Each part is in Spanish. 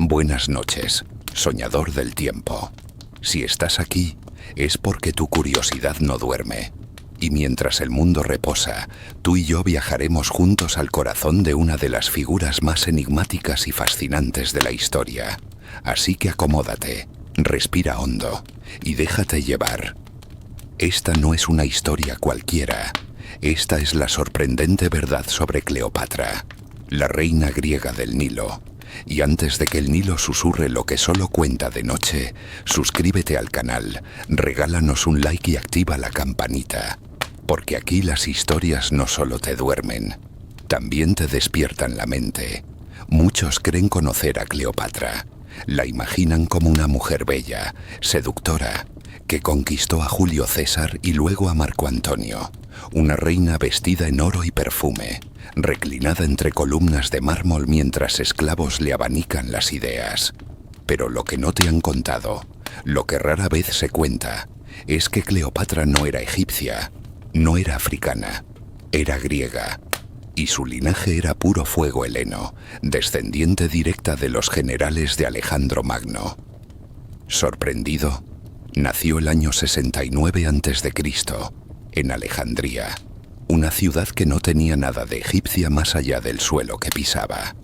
Buenas noches, soñador del tiempo. Si estás aquí, es porque tu curiosidad no duerme. Y mientras el mundo reposa, tú y yo viajaremos juntos al corazón de una de las figuras más enigmáticas y fascinantes de la historia. Así que acomódate, respira hondo y déjate llevar. Esta no es una historia cualquiera. Esta es la sorprendente verdad sobre Cleopatra, la reina griega del Nilo. Y antes de que el Nilo susurre lo que solo cuenta de noche, suscríbete al canal, regálanos un like y activa la campanita. Porque aquí las historias no solo te duermen, también te despiertan la mente. Muchos creen conocer a Cleopatra. La imaginan como una mujer bella, seductora, que conquistó a Julio César y luego a Marco Antonio. Una reina vestida en oro y perfume, reclinada entre columnas de mármol mientras esclavos le abanican las ideas. Pero lo que no te han contado, lo que rara vez se cuenta, es que Cleopatra no era egipcia, no era africana, era griega. Y su linaje era puro fuego heleno, descendiente directa de los generales de Alejandro Magno. Sorprendido, nació el año 69 a.C., en Alejandría, una ciudad que no tenía nada de egipcia más allá del suelo que pisaba.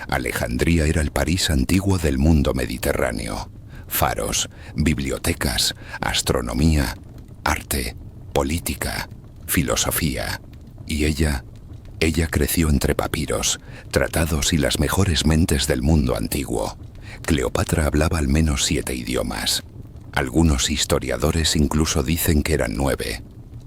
Alejandría era el París antiguo del mundo mediterráneo. Faros, bibliotecas, astronomía, arte, política, filosofía. Y ella creció entre papiros, tratados y las mejores mentes del mundo antiguo. Cleopatra hablaba al menos 7 idiomas. Algunos historiadores incluso dicen que eran 9.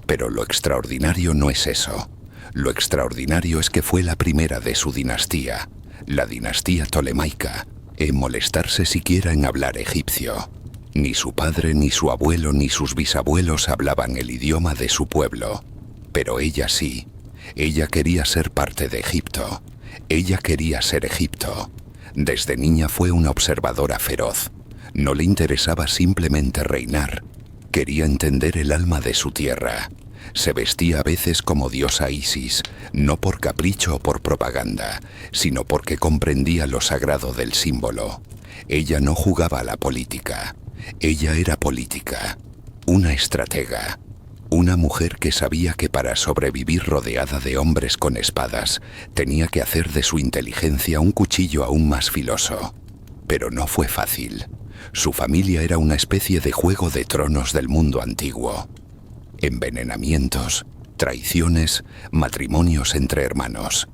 Pero lo extraordinario no es eso. Lo extraordinario es que fue la primera de su dinastía, la dinastía tolemaica, en molestarse siquiera en hablar egipcio. Ni su padre, ni su abuelo, ni sus bisabuelos hablaban el idioma de su pueblo. Pero ella sí. Ella quería ser parte de Egipto. Ella quería ser Egipto. Desde niña fue una observadora feroz. No le interesaba simplemente reinar. Quería entender el alma de su tierra. Se vestía a veces como diosa Isis, no por capricho o por propaganda, sino porque comprendía lo sagrado del símbolo. Ella no jugaba a la política. Ella era política. Una estratega. Una mujer que sabía que para sobrevivir rodeada de hombres con espadas, tenía que hacer de su inteligencia un cuchillo aún más filoso. Pero no fue fácil. Su familia era una especie de Juego de Tronos del mundo antiguo. Envenenamientos, traiciones, matrimonios entre hermanos.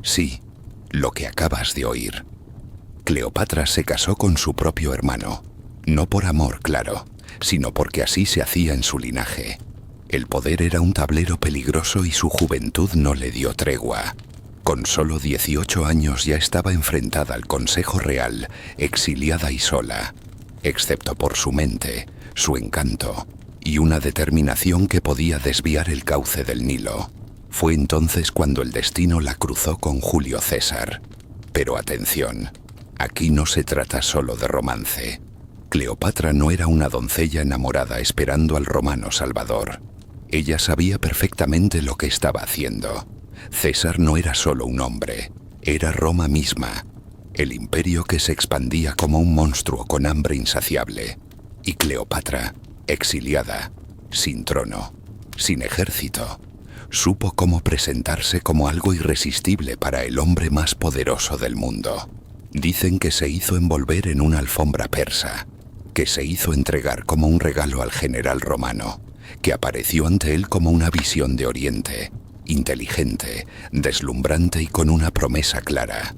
Sí, lo que acabas de oír. Cleopatra se casó con su propio hermano. No por amor, claro, sino porque así se hacía en su linaje. El poder era un tablero peligroso y su juventud no le dio tregua. Con solo 18 años ya estaba enfrentada al Consejo Real, exiliada y sola, excepto por su mente, su encanto y una determinación que podía desviar el cauce del Nilo. Fue entonces cuando el destino la cruzó con Julio César. Pero atención, aquí no se trata solo de romance. Cleopatra no era una doncella enamorada esperando al romano Salvador. Ella sabía perfectamente lo que estaba haciendo. César no era solo un hombre, era Roma misma, el imperio que se expandía como un monstruo con hambre insaciable. Y Cleopatra, exiliada, sin trono, sin ejército, supo cómo presentarse como algo irresistible para el hombre más poderoso del mundo. Dicen que se hizo envolver en una alfombra persa, que se hizo entregar como un regalo al general romano, que apareció ante él como una visión de Oriente, inteligente, deslumbrante y con una promesa clara.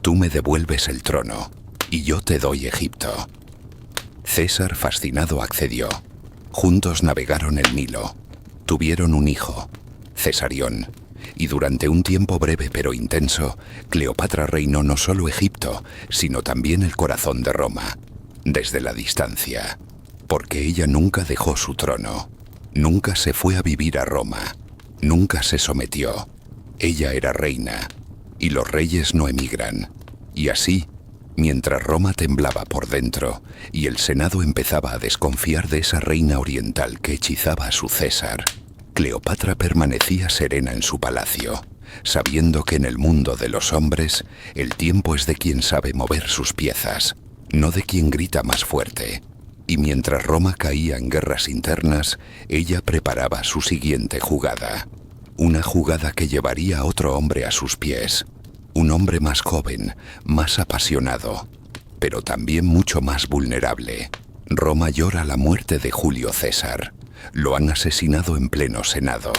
Tú me devuelves el trono, y yo te doy Egipto. César, fascinado, accedió. Juntos navegaron el Nilo. Tuvieron un hijo, Cesarión, y durante un tiempo breve pero intenso, Cleopatra reinó no solo Egipto, sino también el corazón de Roma, desde la distancia. Porque ella nunca dejó su trono, nunca se fue a vivir a Roma, nunca se sometió. Ella era reina, y los reyes no emigran. Y así, mientras Roma temblaba por dentro y el Senado empezaba a desconfiar de esa reina oriental que hechizaba a su César, Cleopatra permanecía serena en su palacio, sabiendo que en el mundo de los hombres el tiempo es de quien sabe mover sus piezas, no de quien grita más fuerte. Y mientras Roma caía en guerras internas, ella preparaba su siguiente jugada. Una jugada que llevaría a otro hombre a sus pies. Un hombre más joven, más apasionado, pero también mucho más vulnerable. Roma llora la muerte de Julio César. Lo han asesinado en pleno Senado.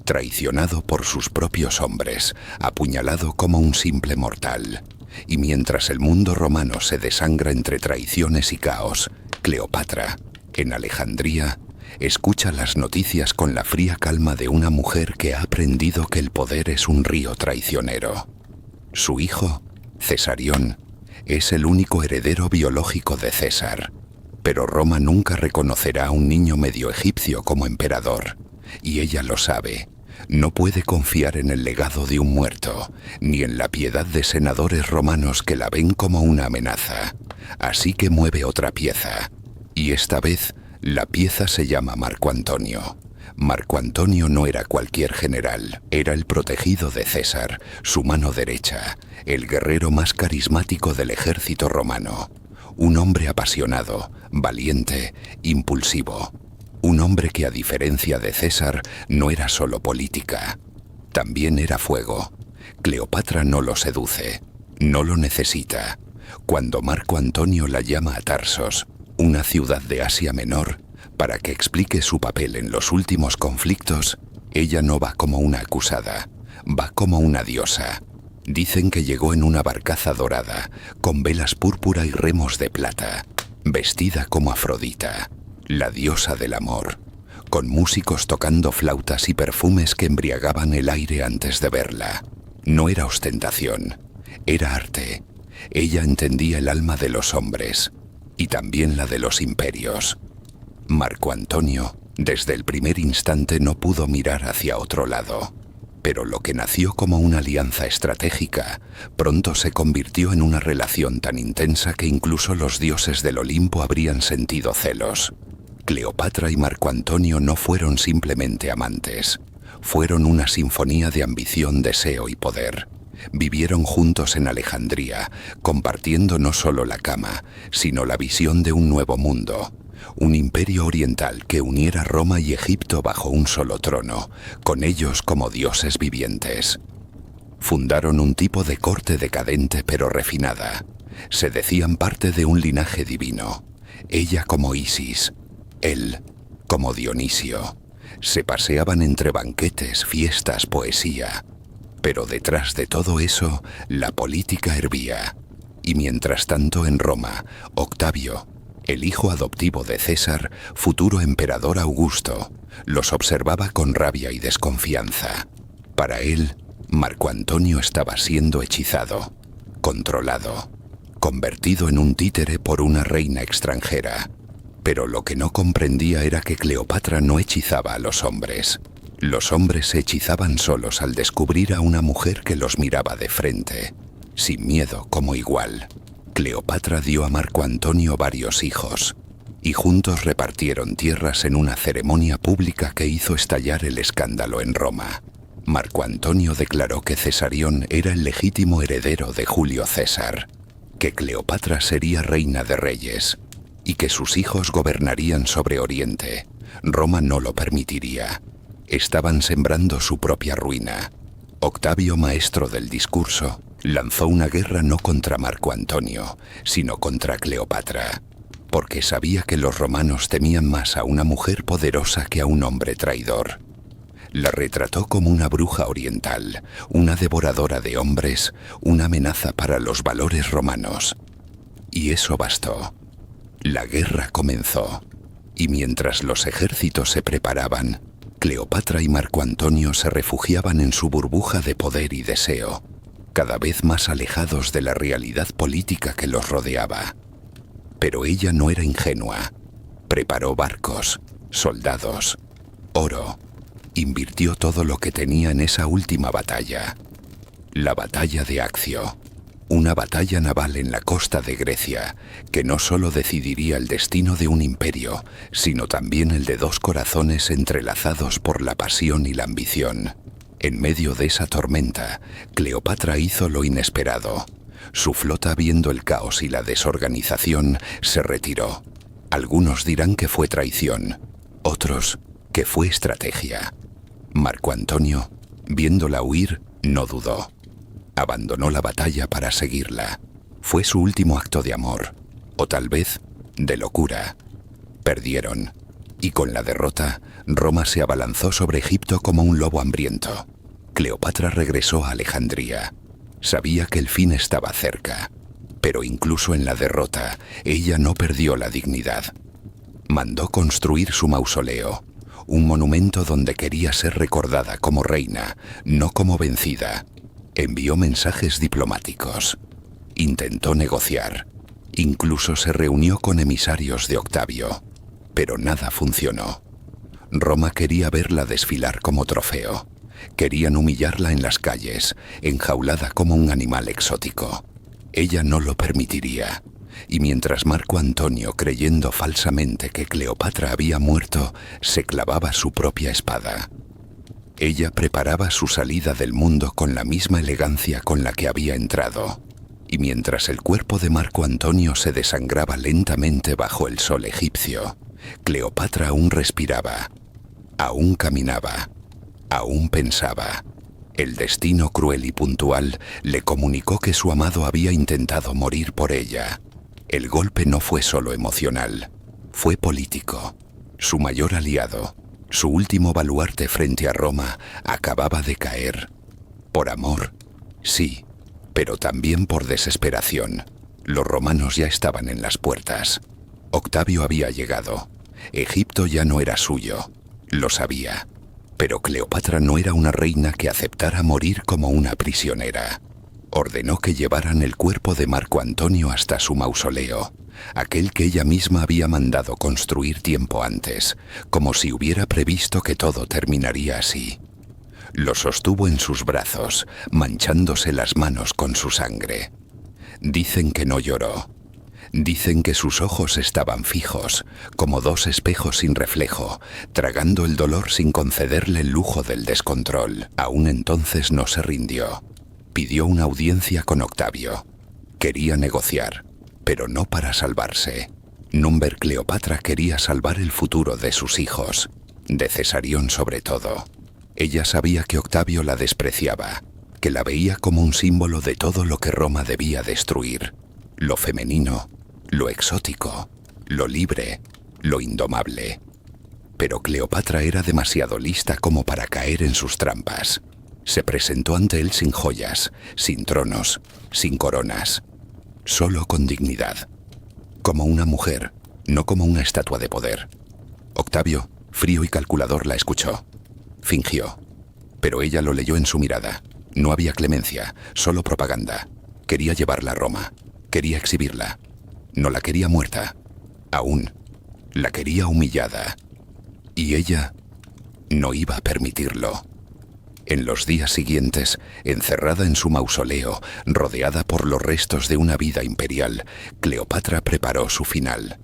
Traicionado por sus propios hombres, apuñalado como un simple mortal. Y mientras el mundo romano se desangra entre traiciones y caos, Cleopatra, en Alejandría, escucha las noticias con la fría calma de una mujer que ha aprendido que el poder es un río traicionero. Su hijo, Cesarión, es el único heredero biológico de César, pero Roma nunca reconocerá a un niño medio egipcio como emperador, y ella lo sabe. No puede confiar en el legado de un muerto, ni en la piedad de senadores romanos que la ven como una amenaza. Así que mueve otra pieza, y esta vez la pieza se llama Marco Antonio. Marco Antonio no era cualquier general, era el protegido de César, su mano derecha, el guerrero más carismático del ejército romano. Un hombre apasionado, valiente, impulsivo. Un hombre que, a diferencia de César, no era solo política, también era fuego. Cleopatra no lo seduce, no lo necesita. Cuando Marco Antonio la llama a Tarsos, una ciudad de Asia Menor, para que explique su papel en los últimos conflictos, ella no va como una acusada, va como una diosa. Dicen que llegó en una barcaza dorada, con velas púrpura y remos de plata, vestida como Afrodita, la diosa del amor, con músicos tocando flautas y perfumes que embriagaban el aire antes de verla. No era ostentación, era arte. Ella entendía el alma de los hombres, y también la de los imperios. Marco Antonio, desde el primer instante, no pudo mirar hacia otro lado. Pero lo que nació como una alianza estratégica, pronto se convirtió en una relación tan intensa que incluso los dioses del Olimpo habrían sentido celos. Cleopatra y Marco Antonio no fueron simplemente amantes, fueron una sinfonía de ambición, deseo y poder. Vivieron juntos en Alejandría, compartiendo no solo la cama, sino la visión de un nuevo mundo, un imperio oriental que uniera Roma y Egipto bajo un solo trono, con ellos como dioses vivientes. Fundaron un tipo de corte decadente pero refinada. Se decían parte de un linaje divino, ella como Isis, él como Dionisio. Se paseaban entre banquetes, fiestas, poesía. Pero detrás de todo eso, la política hervía. Y mientras tanto en Roma, Octavio, el hijo adoptivo de César, futuro emperador Augusto, los observaba con rabia y desconfianza. Para él, Marco Antonio estaba siendo hechizado, controlado, convertido en un títere por una reina extranjera. Pero lo que no comprendía era que Cleopatra no hechizaba a los hombres. Los hombres se hechizaban solos al descubrir a una mujer que los miraba de frente, sin miedo, como igual. Cleopatra dio a Marco Antonio varios hijos, y juntos repartieron tierras en una ceremonia pública que hizo estallar el escándalo en Roma. Marco Antonio declaró que Cesarión era el legítimo heredero de Julio César, que Cleopatra sería reina de reyes, y que sus hijos gobernarían sobre Oriente. Roma no lo permitiría. Estaban sembrando su propia ruina. Octavio, maestro del discurso, lanzó una guerra no contra Marco Antonio, sino contra Cleopatra, porque sabía que los romanos temían más a una mujer poderosa que a un hombre traidor. La retrató como una bruja oriental, una devoradora de hombres, una amenaza para los valores romanos. Y eso bastó. La guerra comenzó, y mientras los ejércitos se preparaban, Cleopatra y Marco Antonio se refugiaban en su burbuja de poder y deseo, cada vez más alejados de la realidad política que los rodeaba. Pero ella no era ingenua. Preparó barcos, soldados, oro. Invirtió todo lo que tenía en esa última batalla. La batalla de Accio. Una batalla naval en la costa de Grecia, que no solo decidiría el destino de un imperio, sino también el de dos corazones entrelazados por la pasión y la ambición. En medio de esa tormenta, Cleopatra hizo lo inesperado. Su flota, viendo el caos y la desorganización, se retiró. Algunos dirán que fue traición, otros que fue estrategia. Marco Antonio, viéndola huir, no dudó. Abandonó la batalla para seguirla. Fue su último acto de amor, o tal vez de locura. Perdieron, y con la derrota, Roma se abalanzó sobre Egipto como un lobo hambriento. Cleopatra regresó a Alejandría. Sabía que el fin estaba cerca, pero incluso en la derrota, ella no perdió la dignidad. Mandó construir su mausoleo, un monumento donde quería ser recordada como reina, no como vencida. Envió mensajes diplomáticos. Intentó negociar. Incluso se reunió con emisarios de Octavio. Pero nada funcionó. Roma quería verla desfilar como trofeo. Querían humillarla en las calles, enjaulada como un animal exótico. Ella no lo permitiría. Y mientras Marco Antonio, creyendo falsamente que Cleopatra había muerto, se clavaba su propia espada. Ella preparaba su salida del mundo con la misma elegancia con la que había entrado. Y mientras el cuerpo de Marco Antonio se desangraba lentamente bajo el sol egipcio, Cleopatra aún respiraba, aún caminaba, aún pensaba. El destino cruel y puntual le comunicó que su amado había intentado morir por ella. El golpe no fue solo emocional, fue político. Su mayor aliado, su último baluarte frente a Roma, acababa de caer. Por amor, sí, pero también por desesperación. Los romanos ya estaban en las puertas. Octavio había llegado. Egipto ya no era suyo. Lo sabía. Pero Cleopatra no era una reina que aceptara morir como una prisionera. Ordenó que llevaran el cuerpo de Marco Antonio hasta su mausoleo, aquel que ella misma había mandado construir tiempo antes, como si hubiera previsto que todo terminaría así. Lo sostuvo en sus brazos, manchándose las manos con su sangre. Dicen que no lloró. Dicen que sus ojos estaban fijos, como dos espejos sin reflejo, tragando el dolor sin concederle el lujo del descontrol. Aún entonces no se rindió. Pidió una audiencia con Octavio. Quería negociar, pero no para salvarse. Number Cleopatra quería salvar el futuro de sus hijos, de Cesarión sobre todo. Ella sabía que Octavio la despreciaba, que la veía como un símbolo de todo lo que Roma debía destruir. Lo femenino, lo exótico, lo libre, lo indomable. Pero Cleopatra era demasiado lista como para caer en sus trampas. Se presentó ante él sin joyas, sin tronos, sin coronas, solo con dignidad. Como una mujer, no como una estatua de poder. Octavio, frío y calculador, la escuchó. Fingió, pero ella lo leyó en su mirada. No había clemencia, solo propaganda. Quería llevarla a Roma, quería exhibirla. No la quería muerta, aún. La quería humillada. Y ella no iba a permitirlo. En los días siguientes, encerrada en su mausoleo, rodeada por los restos de una vida imperial, Cleopatra preparó su final.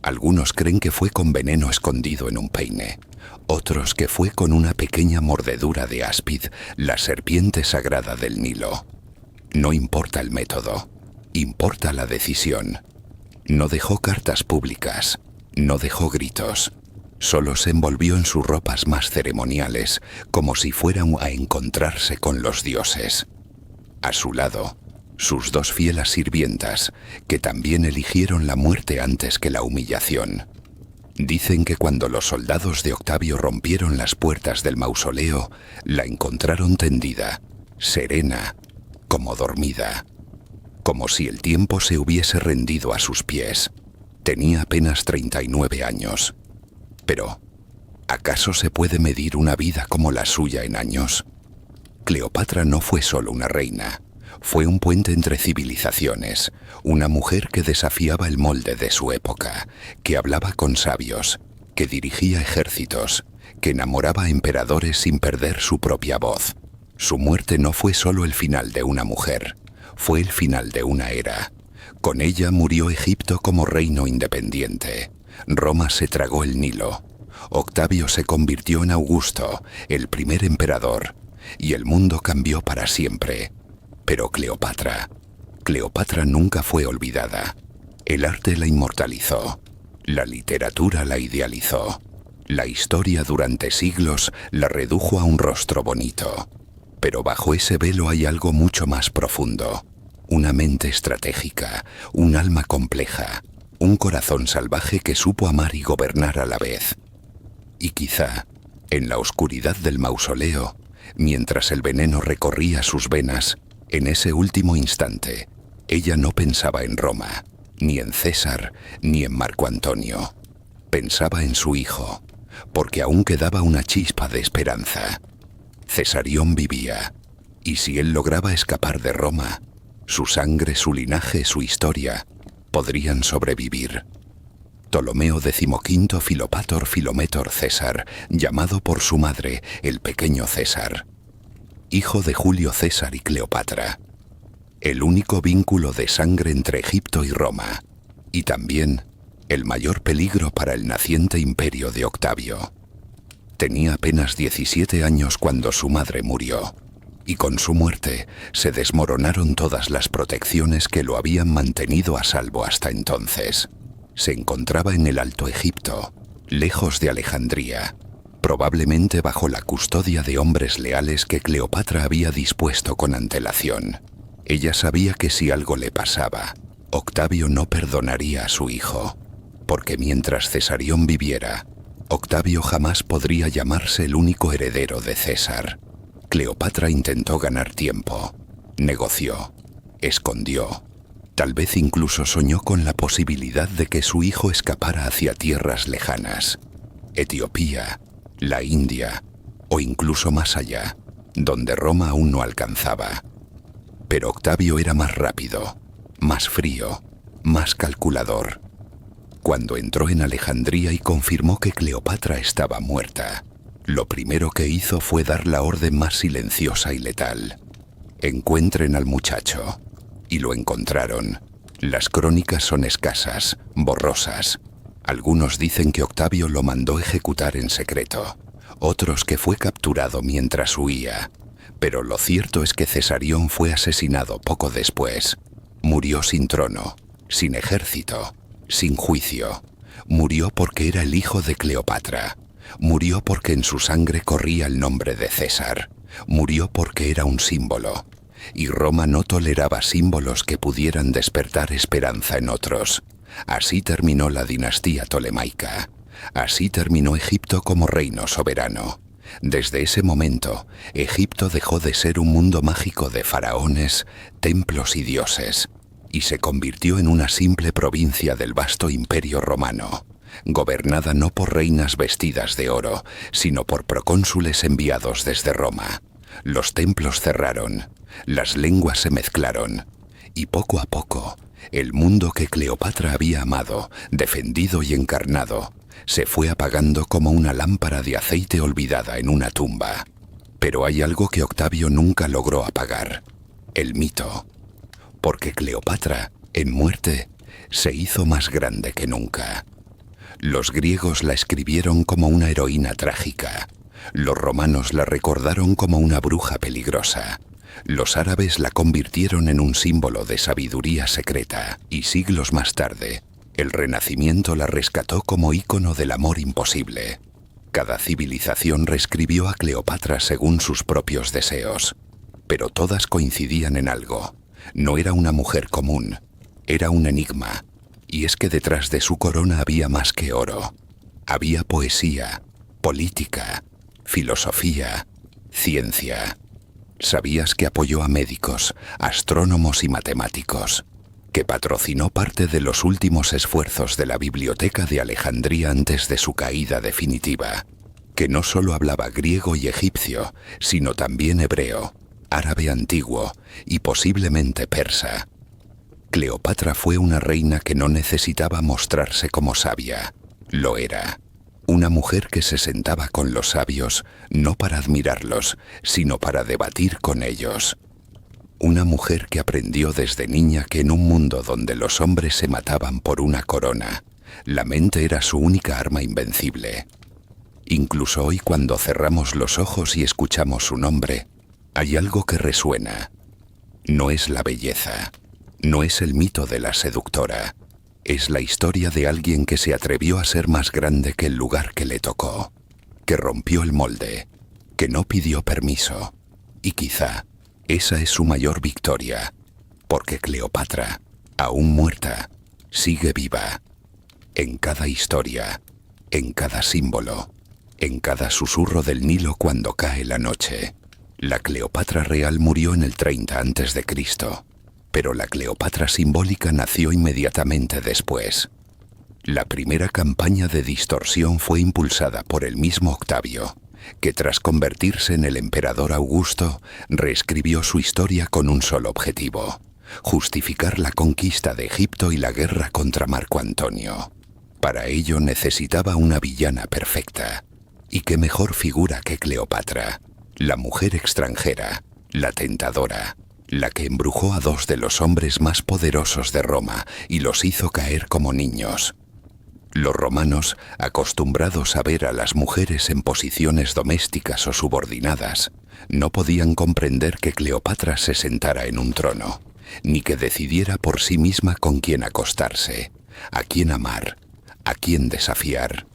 Algunos creen que fue con veneno escondido en un peine, otros que fue con una pequeña mordedura de áspid, la serpiente sagrada del Nilo. No importa el método, importa la decisión. No dejó cartas públicas, no dejó gritos. Solo se envolvió en sus ropas más ceremoniales, como si fueran a encontrarse con los dioses. A su lado, sus dos fieles sirvientas, que también eligieron la muerte antes que la humillación. Dicen que cuando los soldados de Octavio rompieron las puertas del mausoleo, la encontraron tendida, serena, como dormida, como si el tiempo se hubiese rendido a sus pies. Tenía apenas 39 años. Pero, ¿acaso se puede medir una vida como la suya en años? Cleopatra no fue solo una reina, fue un puente entre civilizaciones, una mujer que desafiaba el molde de su época, que hablaba con sabios, que dirigía ejércitos, que enamoraba a emperadores sin perder su propia voz. Su muerte no fue solo el final de una mujer, fue el final de una era. Con ella murió Egipto como reino independiente. Roma se tragó el Nilo. Octavio se convirtió en Augusto, el primer emperador, y el mundo cambió para siempre. Pero Cleopatra nunca fue olvidada. El arte la inmortalizó, la literatura la idealizó, la historia durante siglos la redujo a un rostro bonito. Pero bajo ese velo hay algo mucho más profundo, una mente estratégica, un alma compleja, un corazón salvaje que supo amar y gobernar a la vez. Y quizá, en la oscuridad del mausoleo, mientras el veneno recorría sus venas, en ese último instante, ella no pensaba en Roma, ni en César, ni en Marco Antonio. Pensaba en su hijo, porque aún quedaba una chispa de esperanza. Cesarión vivía, y si él lograba escapar de Roma, su sangre, su linaje, su historia, podrían sobrevivir. Ptolomeo XV Filopator Filométor César, llamado por su madre el pequeño César, hijo de Julio César y Cleopatra, el único vínculo de sangre entre Egipto y Roma, y también el mayor peligro para el naciente imperio de Octavio. Tenía apenas 17 años cuando su madre murió, y con su muerte se desmoronaron todas las protecciones que lo habían mantenido a salvo hasta entonces. Se encontraba en el Alto Egipto, lejos de Alejandría, probablemente bajo la custodia de hombres leales que Cleopatra había dispuesto con antelación. Ella sabía que si algo le pasaba, Octavio no perdonaría a su hijo, porque mientras Cesarión viviera, Octavio jamás podría llamarse el único heredero de César. Cleopatra intentó ganar tiempo, negoció, escondió. Tal vez incluso soñó con la posibilidad de que su hijo escapara hacia tierras lejanas, Etiopía, la India, o incluso más allá, donde Roma aún no alcanzaba. Pero Octavio era más rápido, más frío, más calculador. Cuando entró en Alejandría y confirmó que Cleopatra estaba muerta, lo primero que hizo fue dar la orden más silenciosa y letal: encuentren al muchacho. Y lo encontraron. Las crónicas son escasas, borrosas. Algunos dicen que Octavio lo mandó ejecutar en secreto, otros que fue capturado mientras huía. Pero lo cierto es que Cesarión fue asesinado poco después. Murió sin trono, sin ejército, sin juicio. Murió porque era el hijo de Cleopatra. Murió porque en su sangre corría el nombre de César. Murió porque era un símbolo. Y Roma no toleraba símbolos que pudieran despertar esperanza en otros. Así terminó la dinastía tolemaica. Así terminó Egipto como reino soberano. Desde ese momento, Egipto dejó de ser un mundo mágico de faraones, templos y dioses, y se convirtió en una simple provincia del vasto imperio romano, gobernada no por reinas vestidas de oro, sino por procónsules enviados desde Roma. Los templos cerraron, las lenguas se mezclaron, y poco a poco, el mundo que Cleopatra había amado, defendido y encarnado, se fue apagando como una lámpara de aceite olvidada en una tumba. Pero hay algo que Octavio nunca logró apagar: el mito. Porque Cleopatra, en muerte, se hizo más grande que nunca. Los griegos la escribieron como una heroína trágica. Los romanos la recordaron como una bruja peligrosa. Los árabes la convirtieron en un símbolo de sabiduría secreta. Y siglos más tarde, el Renacimiento la rescató como ícono del amor imposible. Cada civilización reescribió a Cleopatra según sus propios deseos. Pero todas coincidían en algo: no era una mujer común, era un enigma. Y es que detrás de su corona había más que oro. Había poesía, política, filosofía, ciencia. ¿Sabías que apoyó a médicos, astrónomos y matemáticos? Que patrocinó parte de los últimos esfuerzos de la Biblioteca de Alejandría antes de su caída definitiva. Que no solo hablaba griego y egipcio, sino también hebreo, árabe antiguo y posiblemente persa. Cleopatra fue una reina que no necesitaba mostrarse como sabia. Lo era. Una mujer que se sentaba con los sabios no para admirarlos, sino para debatir con ellos. Una mujer que aprendió desde niña que en un mundo donde los hombres se mataban por una corona, la mente era su única arma invencible. Incluso hoy, cuando cerramos los ojos y escuchamos su nombre, Hay algo que resuena. No es la belleza, no es el mito de la seductora, es la historia de alguien que se atrevió a ser más grande que el lugar que le tocó, que rompió el molde, que no pidió permiso. Y quizá esa es su mayor victoria, porque Cleopatra, aún muerta, sigue viva. En cada historia, en cada símbolo, en cada susurro del Nilo cuando cae la noche. La Cleopatra real murió en el 30 a.C., pero la Cleopatra simbólica nació inmediatamente después. La primera campaña de distorsión fue impulsada por el mismo Octavio, que tras convertirse en el emperador Augusto, reescribió su historia con un solo objetivo: justificar la conquista de Egipto y la guerra contra Marco Antonio. Para ello necesitaba una villana perfecta. ¿Y qué mejor figura que Cleopatra? La mujer extranjera, la tentadora, la que embrujó a dos de los hombres más poderosos de Roma y los hizo caer como niños. Los romanos, acostumbrados a ver a las mujeres en posiciones domésticas o subordinadas, no podían comprender que Cleopatra se sentara en un trono, ni que decidiera por sí misma con quién acostarse, a quién amar, a quién desafiar.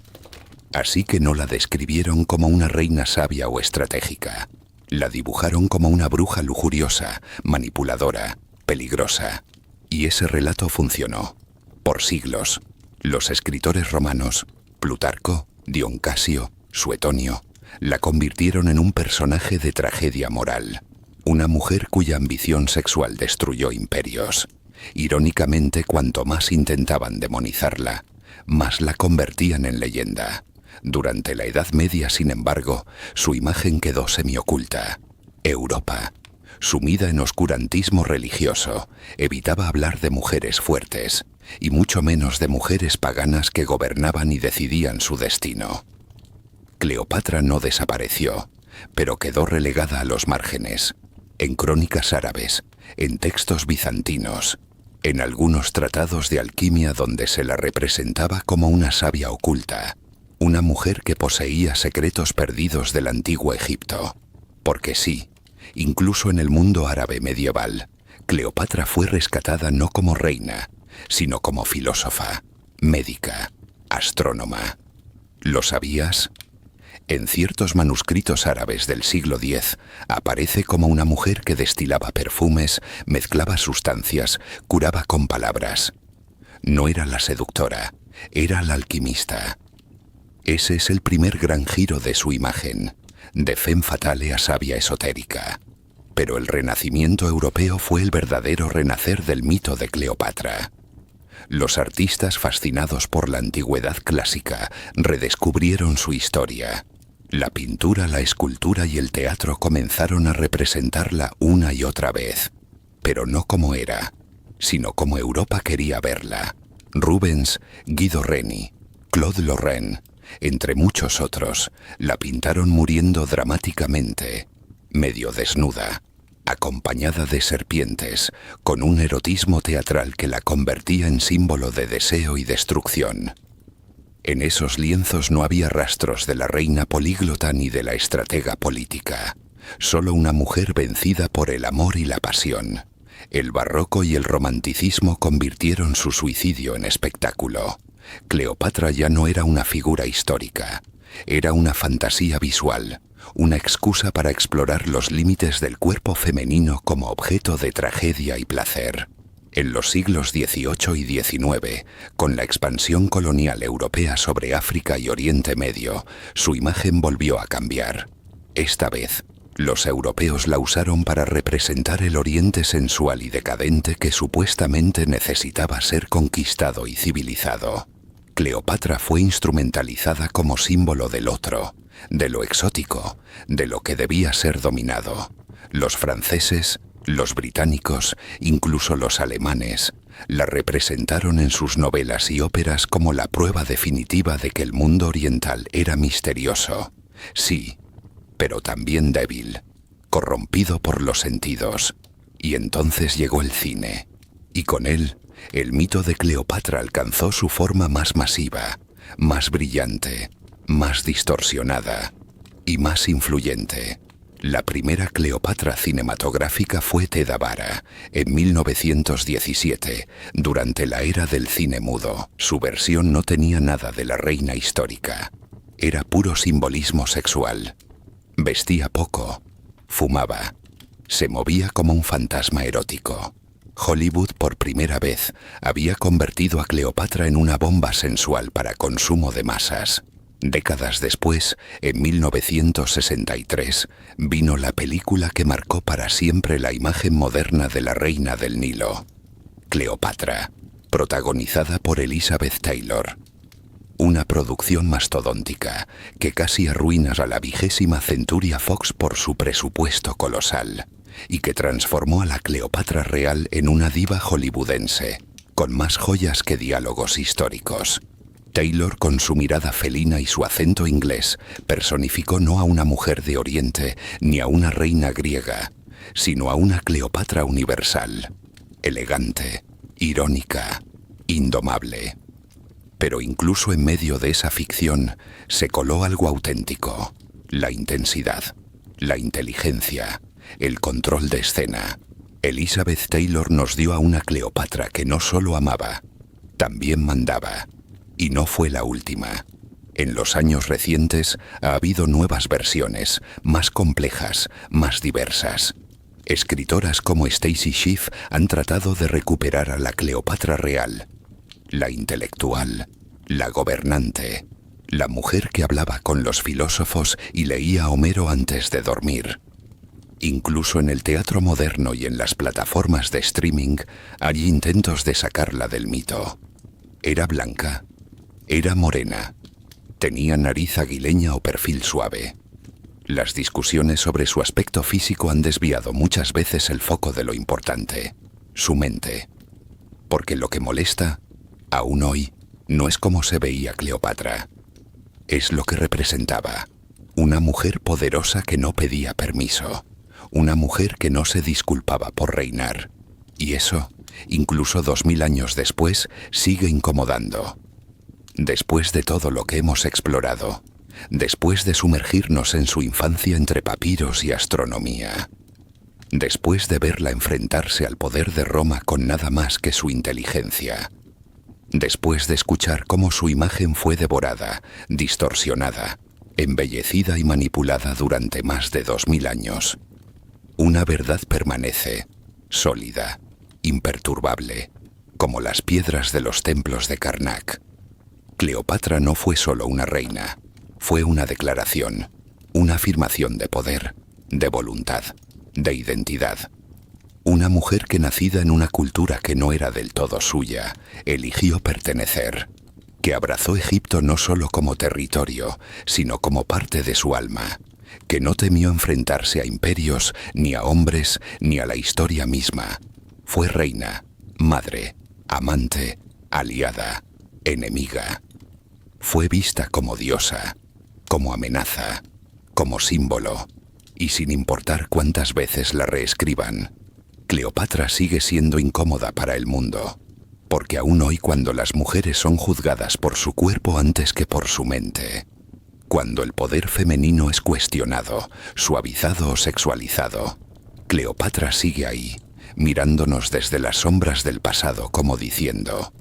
Así que no la describieron como una reina sabia o estratégica. La dibujaron como una bruja lujuriosa, manipuladora, peligrosa. Y ese relato funcionó. Por siglos, los escritores romanos, Plutarco, Dion Casio, Suetonio, la convirtieron en un personaje de tragedia moral. Una mujer cuya ambición sexual destruyó imperios. Irónicamente, cuanto más intentaban demonizarla, más la convertían en leyenda. Durante la Edad Media, sin embargo, su imagen quedó semioculta. Europa, sumida en oscurantismo religioso, evitaba hablar de mujeres fuertes, y mucho menos de mujeres paganas que gobernaban y decidían su destino. Cleopatra no desapareció, pero quedó relegada a los márgenes, en crónicas árabes, en textos bizantinos, en algunos tratados de alquimia donde se la representaba como una sabia oculta, una mujer que poseía secretos perdidos del antiguo Egipto. Porque sí, incluso en el mundo árabe medieval, Cleopatra fue rescatada no como reina, sino como filósofa, médica, astrónoma. ¿Lo sabías? En ciertos manuscritos árabes del siglo X aparece como una mujer que destilaba perfumes, mezclaba sustancias, curaba con palabras. No era la seductora, era la alquimista. Ese es el primer gran giro de su imagen, de femme fatale a sabia esotérica. Pero el renacimiento europeo fue el verdadero renacer del mito de Cleopatra. Los artistas fascinados por la antigüedad clásica redescubrieron su historia. La pintura, la escultura y el teatro comenzaron a representarla una y otra vez, pero no como era, sino como Europa quería verla. Rubens, Guido Reni, Claude Lorrain, entre muchos otros, la pintaron muriendo dramáticamente, medio desnuda, acompañada de serpientes, con un erotismo teatral que la convertía en símbolo de deseo y destrucción. En esos lienzos no había rastros de la reina políglota ni de la estratega política, solo una mujer vencida por el amor y la pasión. El barroco y el romanticismo convirtieron su suicidio en espectáculo. Cleopatra ya no era una figura histórica, era una fantasía visual, una excusa para explorar los límites del cuerpo femenino como objeto de tragedia y placer. En los siglos XVIII y XIX, con la expansión colonial europea sobre África y Oriente Medio, su imagen volvió a cambiar. Esta vez, los europeos la usaron para representar el Oriente sensual y decadente que supuestamente necesitaba ser conquistado y civilizado. Cleopatra fue instrumentalizada como símbolo del otro, de lo exótico, de lo que debía ser dominado. Los franceses, los británicos, incluso los alemanes, la representaron en sus novelas y óperas como la prueba definitiva de que el mundo oriental era misterioso, sí, pero también débil, corrompido por los sentidos. Y entonces llegó el cine, y con él, el mito de Cleopatra alcanzó su forma más masiva, más brillante, más distorsionada y más influyente. La primera Cleopatra cinematográfica fue Theda Bara, en 1917, durante la era del cine mudo. Su versión no tenía nada de la reina histórica. Era puro simbolismo sexual. Vestía poco, fumaba, se movía como un fantasma erótico. Hollywood, por primera vez, había convertido a Cleopatra en una bomba sensual para consumo de masas. Décadas después, en 1963, vino la película que marcó para siempre la imagen moderna de la reina del Nilo, Cleopatra, protagonizada por Elizabeth Taylor. Una producción mastodóntica que casi arruina a la 20ª Centuria Fox por su presupuesto colosal y que transformó a la Cleopatra real en una diva hollywoodense, con más joyas que diálogos históricos. Taylor, con su mirada felina y su acento inglés, personificó no a una mujer de Oriente ni a una reina griega, sino a una Cleopatra universal, elegante, irónica, indomable. Pero incluso en medio de esa ficción se coló algo auténtico: la intensidad, la inteligencia, el control de escena. Elizabeth Taylor nos dio a una Cleopatra que no solo amaba, también mandaba. Y no fue la última. En los años recientes ha habido nuevas versiones, más complejas, más diversas. Escritoras como Stacy Schiff han tratado de recuperar a la Cleopatra real, la intelectual, la gobernante, la mujer que hablaba con los filósofos y leía a Homero antes de dormir. Incluso en el teatro moderno y en las plataformas de streaming hay intentos de sacarla del mito. Era blanca, era morena, tenía nariz aguileña o perfil suave. Las discusiones sobre su aspecto físico han desviado muchas veces el foco de lo importante, su mente. Porque lo que molesta, aún hoy, no es cómo se veía Cleopatra. Es lo que representaba: una mujer poderosa que no pedía permiso, una mujer que no se disculpaba por reinar. Y eso, incluso 2000 años después, sigue incomodando. Después de todo lo que hemos explorado, después de sumergirnos en su infancia entre papiros y astronomía, después de verla enfrentarse al poder de Roma con nada más que su inteligencia, después de escuchar cómo su imagen fue devorada, distorsionada, embellecida y manipulada durante más de 2000 años, una verdad permanece, sólida, imperturbable, como las piedras de los templos de Karnak. Cleopatra no fue solo una reina, fue una declaración, una afirmación de poder, de voluntad, de identidad. Una mujer que, nacida en una cultura que no era del todo suya, eligió pertenecer, que abrazó Egipto no solo como territorio, sino como parte de su alma, que no temió enfrentarse a imperios, ni a hombres, ni a la historia misma. Fue reina, madre, amante, aliada, enemiga. Fue vista como diosa, como amenaza, como símbolo, y sin importar cuántas veces la reescriban, Cleopatra sigue siendo incómoda para el mundo, porque aún hoy, cuando las mujeres son juzgadas por su cuerpo antes que por su mente, cuando el poder femenino es cuestionado, suavizado o sexualizado, Cleopatra sigue ahí, mirándonos desde las sombras del pasado como diciendo: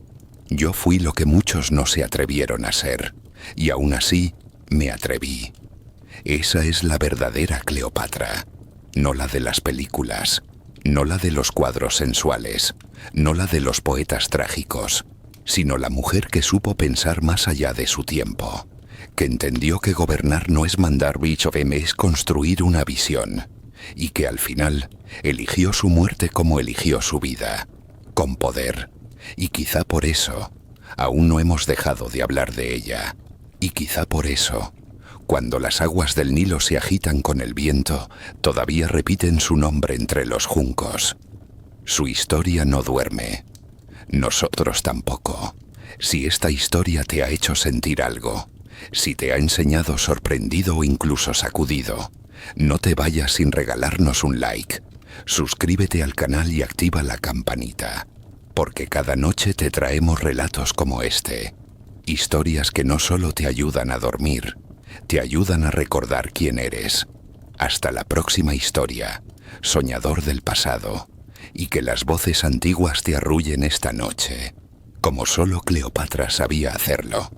yo fui lo que muchos no se atrevieron a ser, y aún así me atreví. Esa es la verdadera Cleopatra, no la de las películas, no la de los cuadros sensuales, no la de los poetas trágicos, sino la mujer que supo pensar más allá de su tiempo, que entendió que gobernar no es mandar bicho, es construir una visión, y que al final eligió su muerte como eligió su vida, con poder. Y quizá por eso aún no hemos dejado de hablar de ella. Y quizá por eso, cuando las aguas del Nilo se agitan con el viento, todavía repiten su nombre entre los juncos. Su historia no duerme. Nosotros tampoco. Si esta historia te ha hecho sentir algo, si te ha enseñado, sorprendido o incluso sacudido, no te vayas sin regalarnos un like. Suscríbete al canal y activa la campanita, porque cada noche te traemos relatos como este. Historias que no solo te ayudan a dormir, te ayudan a recordar quién eres, Hasta la próxima historia, soñador del pasado, y que las voces antiguas te arrullen esta noche, como solo Cleopatra sabía hacerlo.